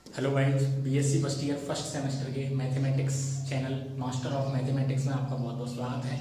Hello guys, BSc first year first semester के mathematics channel master of mathematics में आपका बहुत बहुत स्वागत है।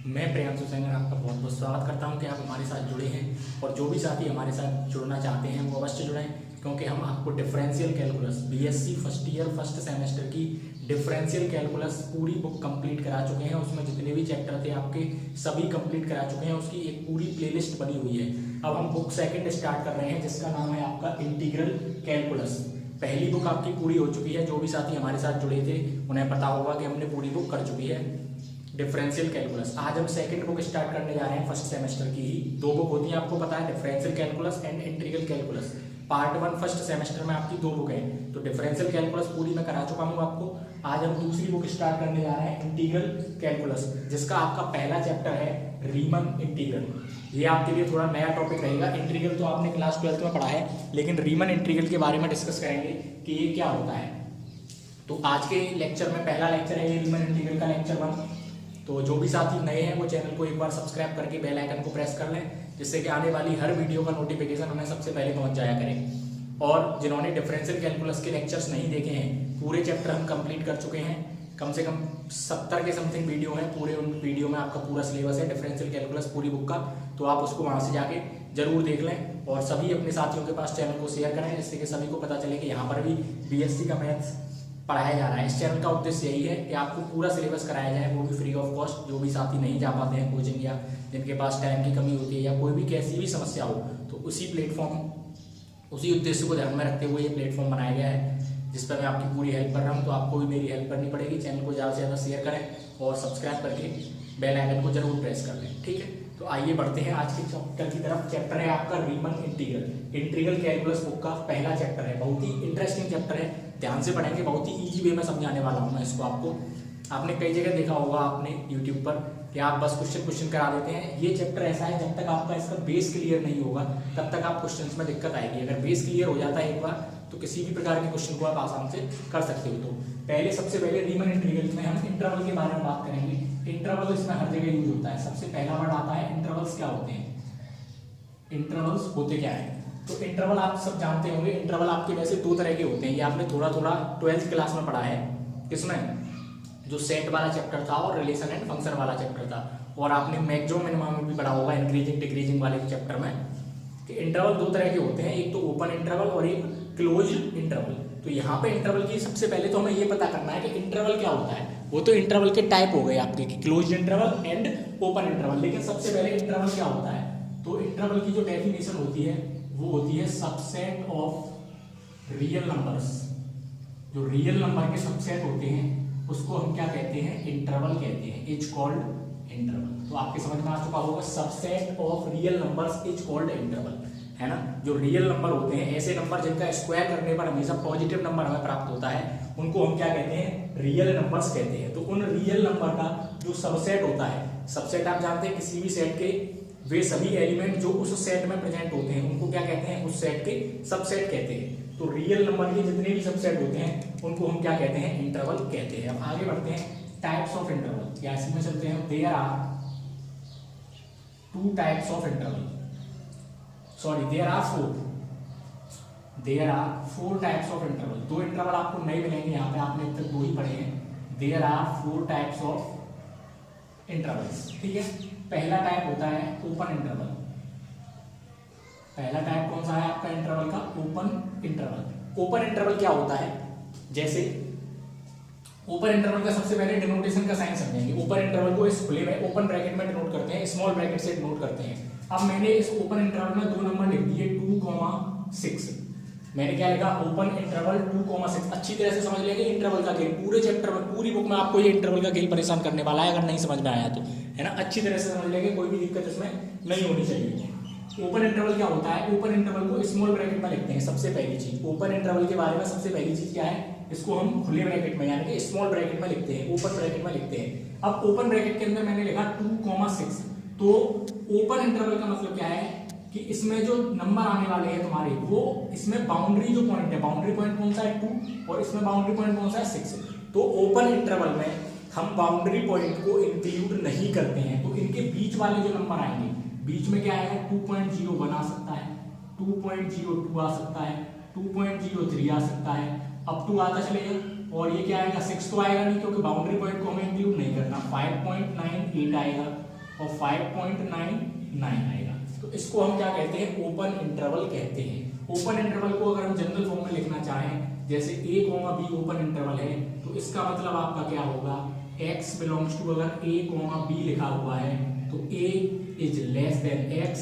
मैं प्रियांशु सेंगर आपका बहुत बहुत स्वागत करता हूं कि आप हमारे साथ जुड़े हैं और जो भी साथी हमारे साथ जुड़ना चाहते हैं वो अवश्य जुड़ें, क्योंकि हम आपको differential calculus BSc first year first semester की डिफरेंशियल कैलकुलस पूरी बुक कंप्लीट करा चुके हैं। उसमें जितने भी चैप्टर थे आपके सभी कंप्लीट करा चुके हैं। उसकी एक पूरी प्लेलिस्ट बनी हुई है। अब हम बुक सेकंड स्टार्ट कर रहे हैं जिसका नाम है आपका इंटीग्रल कैलकुलस। पहली बुक आपकी पूरी हो चुकी है। जो भी साथी हमारे साथ जुड़े थे उन्हें पता होगा कि हमने पूरी बुक कर चुकी है डिफरेंशियल कैलकुलस। आज हम सेकंड बुक स्टार्ट करने जा रहे हैं फर्स्ट सेमेस्टर की ही। दो बुक होती हैं, आपको पता है, differential calculus and integral calculus. Part one first semester में आपकी दो बुक हैं, तो डिफरेंशियल कैलकुलस पूरी मैं करा चुका हूँ आपको। आज हम दूसरी बुक स्टार्ट करने जा रहे हैं इंटीग्रल कैलकुलस, जिसका आपका पहला चैप्टर है रीमन इंटीग्रल। ये आपके लिए थोड़ा नया टॉपिक रहेगा। इंटीग्रल तो आपने क्लास 12th में पढ़ा है, लेकिन रीमन इंटीग्रल के बारे में डिस्कस करेंगे कि ये क्या होता है। तो आज के लेक्चर में पहला लेक्चर है ये रीमन इंटीग्रल का लेक्चर 1। तो जो भी साथी नए हैं वो चैनल को एक बार सब्सक्राइब करके बेल आइकन को प्रेस कर लें, जिससे कि आने वाली हर वीडियो का नोटिफिकेशन उन्हें सबसे पहले पहुंच जाया करें। और जिन्होंने डिफरेंशियल कैलकुलस के लेक्चर्स नहीं देखे हैं, पूरे चैप्टर हम कंप्लीट कर चुके हैं। कम से कम 70 के समथिंग वीडियो हैं। पूरे उन वीडियो में आपका पूरा सिलेबस है डिफरेंशियल कैलकुलस पूरी बुक का। तो आप उसको वहाँ से जाके जरूर देख लें और सभी अपने साथियों के पास चैनल को शेयर करें, जिससे कि सभी को पता चले कि यहाँ पर भी बीएससी का मैथ्स पढ़ाया जा रहा है। इस चैनल का उद्देश्य यही है कि आपको पूरा सिलेबस कराया जाए, वो भी फ्री ऑफ कॉस्ट। जो भी साथी नहीं जा पाते हैं कोचिंग, या जिनके पास टाइम की कमी होती है, या कोई भी कैसी भी समस्या हो, तो उसी उद्देश्य को ध्यान में रखते हुए ये प्लेटफॉर्म बनाया गया है, जिस पर मैं आपकी पूरी हेल्प कर रहा हूँ। तो आपको भी मेरी हेल्प करनी पड़ेगी। चैनल को ज़्यादा से ज़्यादा शेयर करें और सब्सक्राइब करके बेल आइकन को जरूर प्रेस कर लें, ठीक है। तो आइए बढ़ते हैं आज के चैप्टर की तरफ। चैप्टर है आपका रीमन इंटीग्रल। इंटीग्रल कैलकुलस बुक का पहला चैप्टर है। बहुत ही इंटरेस्टिंग चैप्टर है, ध्यान से पढ़ेंगे। बहुत ही ईजी वे में समझाने वाला हूँ मैं इसको आपको। आपने कई जगह देखा होगा आपने यूट्यूब पर कि आप बस क्वेश्चन करा देते हैं। ये चैप्टर ऐसा है, जब तक आपका इसका बेस क्लियर नहीं होगा तब तक आप क्वेश्चंस में दिक्कत आएगी। अगर बेस क्लियर हो जाता है एक बार, तो किसी भी प्रकार के क्वेश्चन को आप आसान से कर सकते हो। तो सबसे पहले रीमन इंटीग्रल में हम इंटरवल के बारे में बात करेंगे। इंटरवल इसमें हर जगह यूज होता है। सबसे पहला वर्ड आता है इंटरवल्स। क्या होते हैं इंटरवल्स, होते क्या है? तो इंटरवल आप सब जानते होंगे। इंटरवल आपके वैसे दो तरह के होते हैं, ये आपने थोड़ा थोड़ा 12th क्लास में पढ़ा है। इसमें जो सेट वाला चैप्टर था और रिलेशन एंड फंक्शन वाला चैप्टर था, और आपने मैक्सिमम मिनिमम में भी पढ़ा होगा इंक्रीजिंग डिक्रीजिंग वाले चैप्टर में, कि इंटरवल दो तरह के होते हैं, एक तो ओपन इंटरवल और एक क्लोज इंटरवल। तो यहाँ पे इंटरवल की सबसे पहले तो हमें ये पता करना है कि इंटरवल क्या होता है। वो तो इंटरवल के टाइप हो गए आपके, close interval and open interval. लेकिन सबसे पहले इंटरवल क्या होता है? तो इंटरवल की जो डेफिनेशन होती है वो होती है सबसेट ऑफ रियल नंबर्स। जो रियल नंबर के सबसेट होते हैं उसको हम क्या कहते हैं? इंटरवल कहते हैं। Is called interval. तो आपके समझ में आ चुका होगा, subset of real numbers is called interval, है ना। जो रियल नंबर होते हैं, ऐसे नंबर जिनका स्क्वायर करने पर हमेशा पॉजिटिव नंबर हमें प्राप्त होता है, उनको हम क्या कहते हैं? रियल नंबर्स कहते हैं। तो उन रियल नंबर का जो सबसेट होता है, सबसेट आप जानते हैं किसी भी सेट के वे सभी एलिमेंट जो उस सेट में प्रेजेंट होते हैं उनको क्या कहते हैं? उस सेट के सबसेट कहते हैं। तो रियल नंबर के जितने भी सबसेट होते हैं उनको हम क्या कहते हैं? इंटरवल कहते हैं। अब आगे बढ़ते हैं टाइप्स ऑफ इंटरवल, या इसी में चलते हैं। There are two types of interval, sorry there are four types of interval. दो इंटरवल आपको नए मिलेंगे यहाँ पे, आपने अब तक दो ही पढ़े हैं। There are four types of intervals, ठीक है। पहला टाइप होता है ओपन इंटरवल। पहला टाइप कौन सा है आपका इंटरवल का? Open interval. ओपन इंटरवल क्या होता है? जैसे ओपन इंटरवल का सबसे पहले डिनोटेशन का साइन समझेंगे। ओपन इंटरवल को इस खुले में ओपन ब्रैकेट में डिनोट करते हैं, स्मॉल ब्रैकेट से डिनोट करते हैं। अब मैंने इस ओपन इंटरवल में दो नंबर लिख दिए 2,6। मैंने क्या लिखा? Open interval 2,6। अच्छी तरह से समझ लेंगे इंटरवल का खेल। पूरे चैप्टर में, पूरी बुक में आपको ये इंटरवल का खेल परेशान करने वाला है, अगर नहीं समझ में आया तो, है ना। अच्छी तरह से समझ लेंगे, कोई भी दिक्कत इसमें नहीं होनी चाहिए। ओपन इंटरवल क्या होता है? ओपन इंटरवल को स्मॉल ब्रैकेट में लिखते हैं। सबसे पहली चीज ओपन इंटरवल के बारे में, सबसे पहली चीज क्या है? इसको हम खुले ब्रैकेट में यानी कि स्मॉल ब्रैकेट में लिखते हैं, ओपन ब्रैकेट में लिखते हैं। अब ओपन ब्रैकेट के अंदर मैंने लिखा 2,6। तो ओपन इंटरवल का मतलब क्या है कि इसमें जो नंबर आने वाले हैं तुम्हारे, वो इसमें बाउंड्री जो पॉइंट है, बाउंड्री पॉइंट कौन सा है? 2, और इसमें बाउंड्री पॉइंट कौन सा है? 6। तो ओपन इंटरवल में हम बाउंड्री पॉइंट को इंक्लूड नहीं करते हैं। तो इनके बीच वाले जो नंबर आएंगे, बीच में क्या आएगा? 2.01 आ सकता है, 2.02 आ सकता है, 2.03 आ सकता है, अप टू आता चलेगा, और ये क्या आएगा 6 तो आएगा नहीं क्योंकि बाउंड्री पॉइंट को हमें इंक्लूड नहीं करना। 5.98 आएगा और 5.99 आएगा। तो इसको हम क्या कहते हैं, ओपन इंटरवल कहते हैं। ओपन इंटरवल को अगर हम जनरल फॉर्म में लिखना चाहें, जैसे a, b ओपन इंटरवल है, तो इसका मतलब आपका क्या होगा, x बिलोंग्स टू, अगर a, b लिखा हुआ है तो a is less than x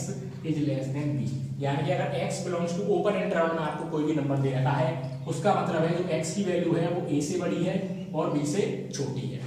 is less than b। यानी कि अगर x belongs to open interval में आपको कोई भी नंबर दे रखा है, उसका मतलब है जो x की वैल्यू है वो a से बड़ी है और b से छोटी है।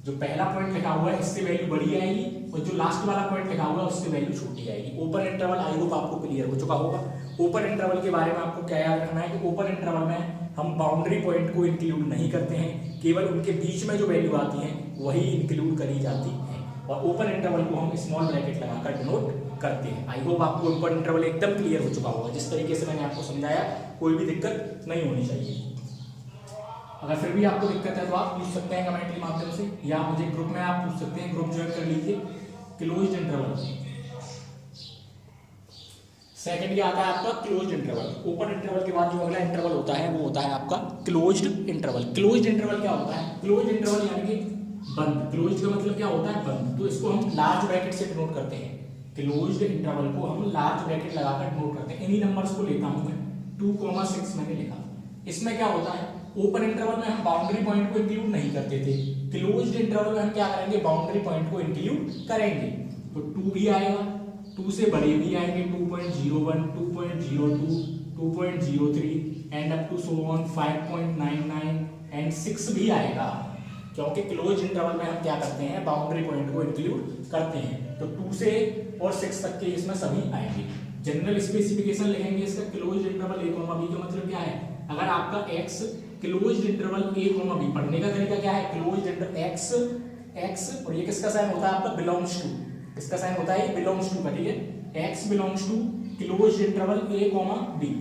जो पहला पॉइंट लिखा हुआ है इससे वैल्यू बड़ी आएगी, और जो लास्ट वाला पॉइंट लिखा हुआ है उससे वैल्यू छोटी आएगी। ओपन इंटरवल आई होप आपको क्लियर हो चुका होगा। ओपन इंटरवल के बारे में आपको क्या याद रखना है कि ओपन इंटरवल में हम बाउंड्री पॉइंट को इंक्लूड नहीं करते हैं, केवल उनके बीच में जो वैल्यू आती है वही इंक्लूड करी जाती है, और ओपन इंटरवल को हम स्मॉल ब्रैकेट लगाकर डिनोट करते हैं। आई होप आपको ओपन इंटरवल एकदम क्लियर हो चुका होगा। जिस तरीके से मैंने आपको समझाया कोई भी दिक्कत नहीं होनी चाहिए। अगर फिर भी आपको दिक्कत है तो आप पूछ सकते हैं कमेंट के माध्यम से, या मुझे ग्रुप में आप पूछ सकते हैं, ग्रुप ज्वाइन कर लीजिए। क्लोज्ड इंटरवल, सेकंड क्या आता है आपका क्लोज्ड इंटरवल। ओपन इंटरवल के बाद जो अगला इंटरवल होता है वो होता है आपका क्लोज्ड इंटरवल। क्लोज्ड इंटरवल क्या होता है, क्लोज्ड इंटरवल यानी कि बंद। क्लोज्ड का मतलब क्या होता है, बंद। तो इसको हम लार्ज ब्रैकेट से डिनोट करते हैं। क्लोज्ड इंटरवल को हम लार्ज ब्रैकेट लगाकर डिनोट करते हैं। इन्हीं नंबर्स को लेता हूं मैं, 2,6 मैंने लिखा। इसमें क्या होता है, ओपन इंटरवल में हम बाउंड्री पॉइंट को इंक्लूड नहीं करते थे, क्लोज्ड इंटरवल में हम क्या करेंगे, बाउंड्री पॉइंट को इंक्लूड करेंगे। तो 2 भी आएगा, 2 से बड़े भी आएंगे, 2.01, 2.02, 2.03 and up to so on 5.99 and 6 भी आएगा, क्योंकि क्लोज इंटरवल में हम क्या करते हैं, बाउंड्री पॉइंट को इंक्लूड करते हैं। तो 2 से और 6 तक के इसमें सभी आएंगे। जनरल स्पेसिफिकेशन लिखेंगे इसका, क्लोज इंटरवल a, b का मतलब क्या है, अगर आपका x closed interval a, b, पढ़ने का तरीका क्या है, क्लोज्ड इंटरवल x और ये किसका साइन होता है आपका, बिलोंग्स टू, किसका साइन होता है, बिलोंग्स टू का, ठीक है, x belongs to closed interval a, b।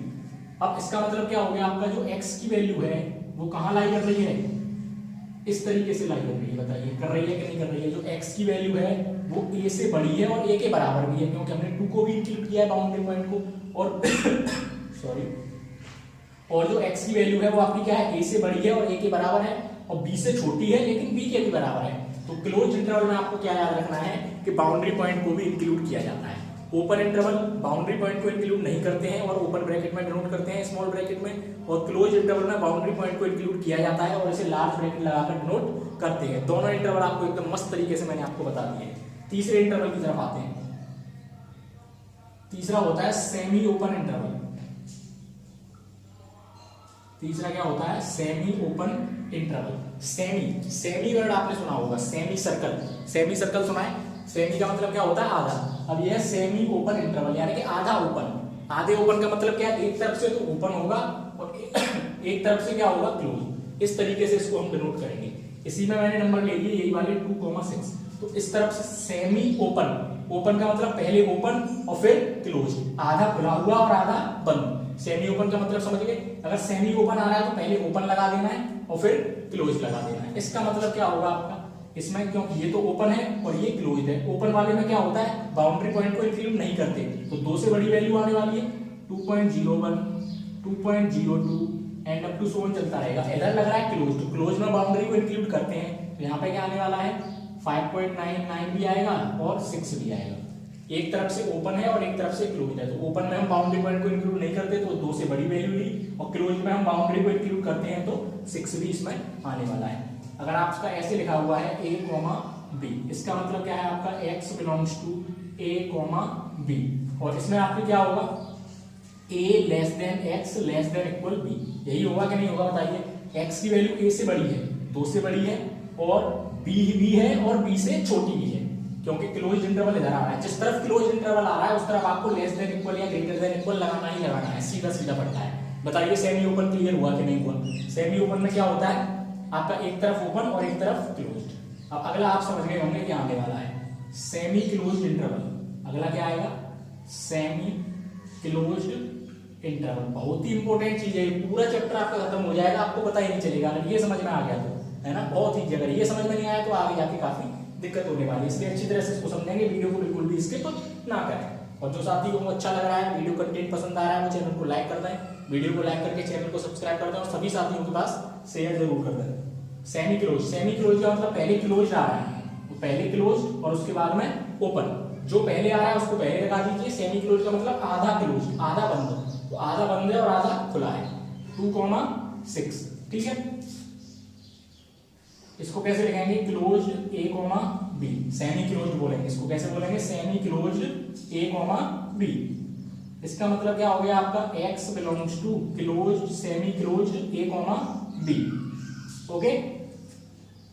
अब इसका मतलब क्या हो गया, आपका जो x की वैल्यू है वो कहां लाई कर रही है, इस तरीके से लाई कर रही है, बताइए कर रही है कि नहीं कर रही है। जो x की वैल्यू है वो a से बड़ी है और a के बराबर भी है, क्योंकि हमने 2 को भी इंक्लूड किया है बाउंड्री पॉइंट को, और सॉरी, और जो x की वैल्यू है वो आपकी क्या है, a से बड़ी है और a के बराबर है, और b से छोटी है लेकिन b के भी बराबर है। तो क्लोज इंटरवल में आपको क्या याद रखना है कि बाउंड्री पॉइंट को भी इंक्लूड किया जाता है। ओपन इंटरवल बाउंड्री पॉइंट को इंक्लूड नहीं करते हैं और ओपन ब्रैकेट में डिनोट करते हैं, स्मॉल ब्रैकेट में, और क्लोज इंटरवल में बाउंड्री पॉइंट को इंक्लूड किया जाता है और इसे लार्ज ब्रैकेट लगाकर डिनोट करते हैं। दोनों इंटरवल आपको एकदम मस्त तरीके से मैंने आपको बता दिए। तीसरे इंटरवल की तरफ आते हैं। तीसरा होता है सेमी ओपन इंटरवल। तीसरा क्या होता है, semi open interval. Semi, semi word आपने सुना होगा, सेमी सर्कल, सेमी सर्कल सुना है। सेमी का मतलब क्या होता है, आधा। अब यह सेमी ओपन इंटरवल यानी कि आधा ओपन। आधे ओपन का मतलब क्या है, एक तरफ से तो ओपन होगा और एक तरफ से क्या होगा, क्लोज। इस तरीके से इसको हम डिनोट करेंगे। इसी में मैंने नंबर ले लिए, यही वाले 2,6। तो इस तरफ से सेमी ओपन, ओपन का मतलब पहले ओपन और फिर क्लोज, आधा खुला हुआ और आधा बंद। सेमी ओपन का मतलब समझ गए, अगर सेमी ओपन आ रहा है तो पहले ओपन लगा देना है और फिर क्लोज लगा देना है। इसका मतलब क्या होगा आपका, इसमें क्योंकि ये तो ओपन है और ये क्लोज है, ओपन वाले में क्या होता है, बाउंड्री पॉइंट को इंक्लूड नहीं करते, तो 2 से बड़ी वैल्यू आने वाली है, 2.01, 2.02 and up to so on चलता रहेगा। इधर लग रहा है क्लोज, तो क्लोज में बाउंड्री को इंक्लूड करते हैं, तो यहाँ पे क्या आने वाला है, 5.99 भी आएगा और 6 भी आएगा। एक तरफ से ओपन है और एक तरफ से क्लोज है, तो ओपन में हम बाउंड्री पॉइंट को इंक्लूड नहीं करते तो 2 से बड़ी वैल्यू ली, और क्लोज में हम बाउंड्री को इंक्लूड करते हैं तो 6 भी इसमें आने वाला है। अगर आपका ऐसे लिखा हुआ है a, b, इसका मतलब क्या है आपका, x belongs to a, b, और इसमें आपके क्या होगा, a less than x less than equal b। यही होगा कि नहीं होगा, बताइए। x की वैल्यू a से बड़ी है, 2 से बड़ी है, और b भी है और b से छोटी भी है, क्योंकि क्लोज इंटरवल इधर आ रहा है। जिस तरफ क्लोज इंटरवल आ रहा है उस तरफ आपको लेस देन इक्वल या ग्रेटर देन इक्वल लगाना ही लगाना है, सीधा सीधा पड़ता है। बताइए सेमी ओपन क्लियर हुआ कि नहीं हुआ। सेमी ओपन में क्या होता है आपका, एक तरफ ओपन और एक तरफ क्लोज्ड। अब अगला आप समझ गए होंगे क्या आने वाला है, सेमी क्लोज्ड इंटरवल। अगला क्या आएगा, सेमी क्लोज्ड इंटरवल। बहुत ही इंपॉर्टेंट चीज है, पूरा चैप्टर आपका खत्म हो जाएगा, आपको पता ही नहीं चलेगा अगर ये समझ में आ गया तो, है ना, बहुत ही। अगर ये समझ में नहीं आया तो आगे जाके काफी दिक्कत होने वाली है, इसलिए अच्छी तरह से इसको समझेंगे। वीडियो को बिल्कुल भी स्किप ना करें, और जो साथी को अच्छा लग रहा है, वीडियो कंटेंट पसंद आ रहा है, वो चैनल को लाइक कर दें। वीडियो को लाइक करके चैनल को सब्सक्राइब कर दें और सभी साथियों के पास शेयर जरूर कर दें। सेमी क्लोज का मतलब पहले क्लोज आ रहा है, तो पहले क्लोज और उसके बाद में ओपन। जो पहले आ रहा है उसको पहले लगा दीजिए। सेमी क्लोज का मतलब आधा क्लोज, आधा बंद, तो आधा बंद है और आधा खुला है। 2,6 ठीक है। इसको कैसे लिखेंगे? Close a comma b, semi close बोलेंगे इसको। कैसे बोलेंगे? Semi close a comma b. इसका मतलब क्या हो गया आपका? x belongs to close semi close a comma b. Okay,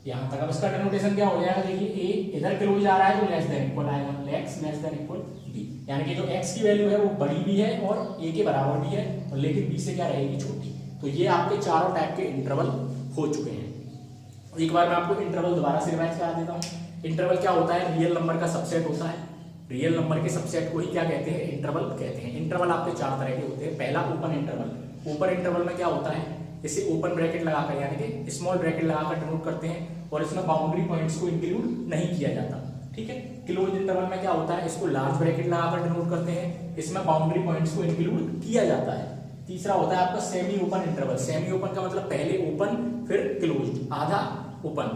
यहां तक। अब इसका डिनोटेशन क्या हो जाएगा? देखिए ए इधर क्लोज आ रहा है तो लेस देन इक्वल आएगा, x less than equal b, यानी कि जो x की वैल्यू है वो बड़ी भी है और a के बराबर भी है, और लेकिन b से क्या रहेगी? छोटी। तो ये आपके चारों टाइप के इंटरवल हो चुके हैं। एक बार मैं आपको इंटरवल दोबारा से रिवाइज करा देता हूँ। इंटरवल क्या होता है? रियल नंबर का सबसेट होता है। रियल नंबर के सबसेट को ही क्या कहते हैं? इंटरवल कहते हैं। इंटरवल आपके चार तरह के होते हैं। पहला ओपन इंटरवल। ओपन इंटरवल में क्या होता है? इसे ओपन ब्रैकेट लगाकर यानी कि स्मॉल ब्रैकेट लगाकर डिनोट करते हैं और इसमें बाउंड्री पॉइंट्स को इंक्लूड नहीं किया जाता। ठीक है। क्लोज इंटरवल में क्या होता है? इसको लार्ज ब्रैकेट लगाकर डिनोट करते हैं, इसमें बाउंड्री पॉइंट्स को इंक्लूड किया जाता है। तीसरा होता है आपका semi open interval. Semi open का मतलब पहले ओपन फिर क्लोज, आधा ओपन।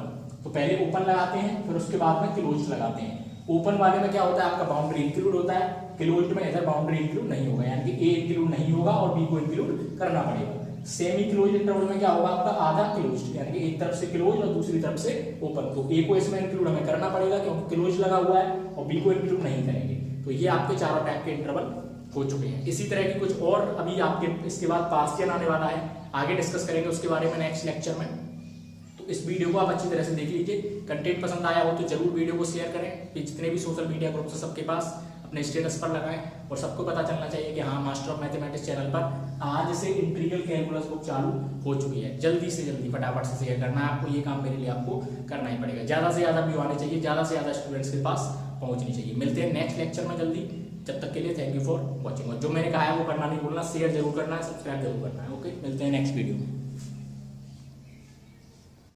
तो पहले ओपन लगाते हैं फिर उसके बाद में क्लोज लगाते हैं। ओपन वाले में क्या होता है? आपका बाउंड्री इंक्लूड होता है। क्लोज में इधर बाउंड्री इंक्लूड नहीं होगा, यानी कि ए इंक्लूड नहीं होगा और बी को इंक्लूड करना पड़ेगा। सेमी क्लोज इंटरवल में क्या होगा? आपका आधा क्लोज, यानी कि एक तरफ से क्लोज और दूसरी तरफ से ओपन। तो ए को इसमें इंक्लूड हमें करना पड़ेगा क्योंकि क्लोज लगा हुआ है, और बी को इंक्लूड नहीं करेंगे। तो ये आपके चारों टाइप के इंटरवल हो चुके हैं। इसी तरह की कुछ और अभी आपके इसके बाद पार्शियल आने वाला है, आगे डिस्कस करेंगे उसके बारे में नेक्स्ट लेक्चर में। तो इस वीडियो को आप अच्छी तरह से देख लीजिए। कंटेंट पसंद आया हो तो जरूर वीडियो को शेयर करें, जितने भी सोशल मीडिया ग्रुप है सबके पास अपने स्टेटस पर लगाएं, और सबको पता चलना चाहिए कि हाँ, मास्टर ऑफ मैथमेटिक्स चैनल पर आज से इंटीग्रल कैलकुलस बुक चालू हो चुकी है। जल्दी से जल्दी फटाफट से शेयर करना है आपको, ये काम मेरे लिए आपको करना ही पड़ेगा। ज्यादा से ज्यादा व्यू आने चाहिए, ज्यादा से ज्यादा स्टूडेंट्स के पास पहुंचनी चाहिए। मिलते हैं नेक्स्ट लेक्चर में जल्दी। जब तक के लिए थैंक यू फॉर वॉचिंग। और जो मैंने कहा है वो करना नहीं भूलना, शेयर जरूर करना है, सब्सक्राइब जरूर करना है। ओके, मिलते हैं नेक्स्ट वीडियो में।